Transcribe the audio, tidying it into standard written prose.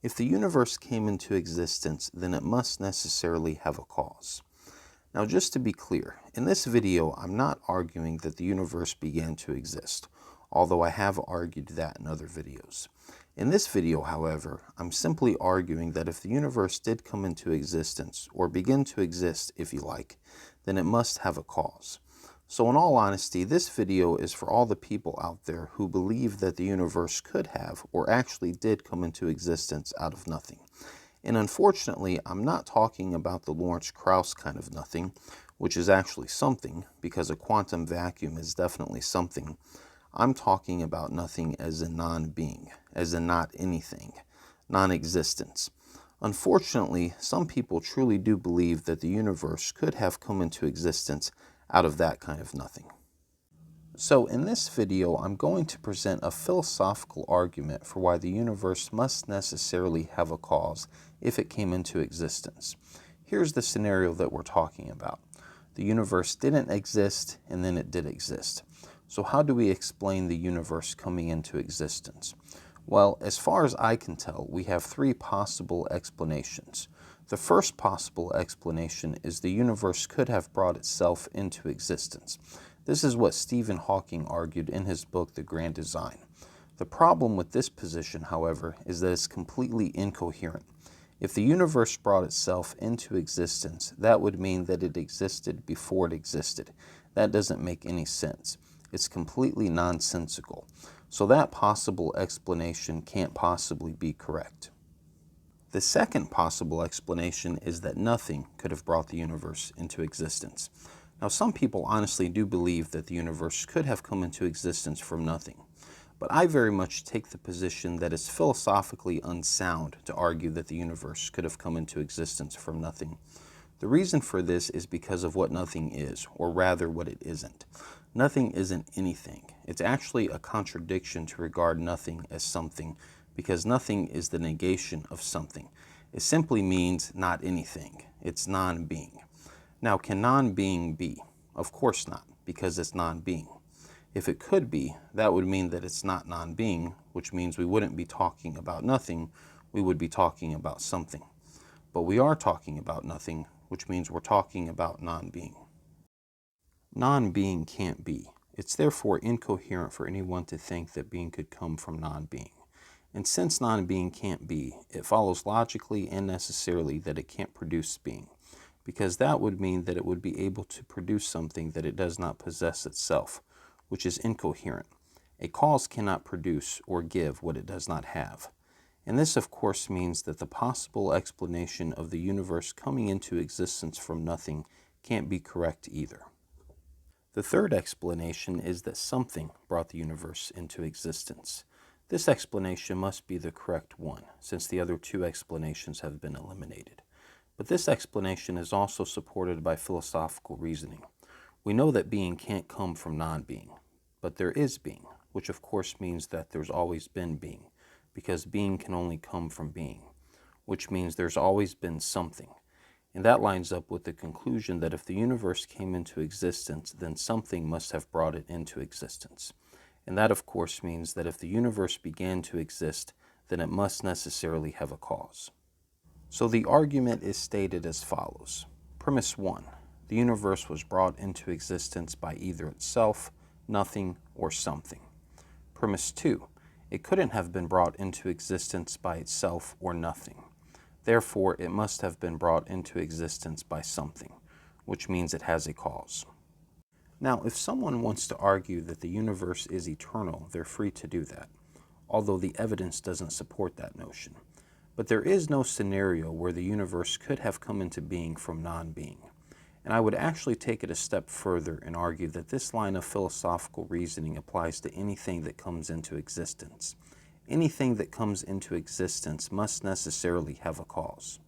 If the universe came into existence, then it must necessarily have a cause. Now, just to be clear, in this video, I'm not arguing that the universe began to exist, although I have argued that in other videos. In this video, however, I'm simply arguing that if the universe did come into existence, or begin to exist if you like, then it must have a cause. So in all honesty, this video is for all the people out there who believe that the universe could have, or actually did come into existence out of nothing. And unfortunately, I'm not talking about the Lawrence Krauss kind of nothing, which is actually something, because a quantum vacuum is definitely something. I'm talking about nothing as in non-being, as in not anything, non-existence. Unfortunately, some people truly do believe that the universe could have come into existence out of that kind of nothing. So in this video, I'm going to present a philosophical argument for why the universe must necessarily have a cause if it came into existence. Here's the scenario that we're talking about. The universe didn't exist, and then it did exist. So how do we explain the universe coming into existence? Well, as far as I can tell, we have three possible explanations. The first possible explanation is the universe could have brought itself into existence. This is what Stephen Hawking argued in his book, The Grand Design. The problem with this position, however, is that it's completely incoherent. If the universe brought itself into existence, that would mean that it existed before it existed. That doesn't make any sense. It's completely nonsensical. So that possible explanation can't possibly be correct. The second possible explanation is that nothing could have brought the universe into existence. Now, some people honestly do believe that the universe could have come into existence from nothing, but I very much take the position that it's philosophically unsound to argue that the universe could have come into existence from nothing. The reason for this is because of what nothing is, or rather what it isn't. Nothing isn't anything. It's actually a contradiction to regard nothing as something, because nothing is the negation of something. It simply means not anything. It's non-being. Now, can non-being be? Of course not, because it's non-being. If it could be, that would mean that it's not non-being, which means we wouldn't be talking about nothing, we would be talking about something. But we are talking about nothing, which means we're talking about non-being. Non-being can't be. It's therefore incoherent for anyone to think that being could come from non-being. And since non-being can't be, it follows logically and necessarily that it can't produce being, because that would mean that it would be able to produce something that it does not possess itself, which is incoherent. A cause cannot produce or give what it does not have. And this, of course, means that the possible explanation of the universe coming into existence from nothing can't be correct either. The third explanation is that something brought the universe into existence. This explanation must be the correct one, since the other two explanations have been eliminated. But this explanation is also supported by philosophical reasoning. We know that being can't come from non-being, but there is being, which of course means that there's always been being, because being can only come from being, which means there's always been something. And that lines up with the conclusion that if the universe came into existence, then something must have brought it into existence. And that, of course, means that if the universe began to exist, then it must necessarily have a cause. So the argument is stated as follows. Premise 1. The universe was brought into existence by either itself, nothing, or something. Premise 2. It couldn't have been brought into existence by itself or nothing. Therefore, it must have been brought into existence by something, which means it has a cause. Now, if someone wants to argue that the universe is eternal, they're free to do that, although the evidence doesn't support that notion. But there is no scenario where the universe could have come into being from non-being. And I would actually take it a step further and argue that this line of philosophical reasoning applies to anything that comes into existence. Anything that comes into existence must necessarily have a cause.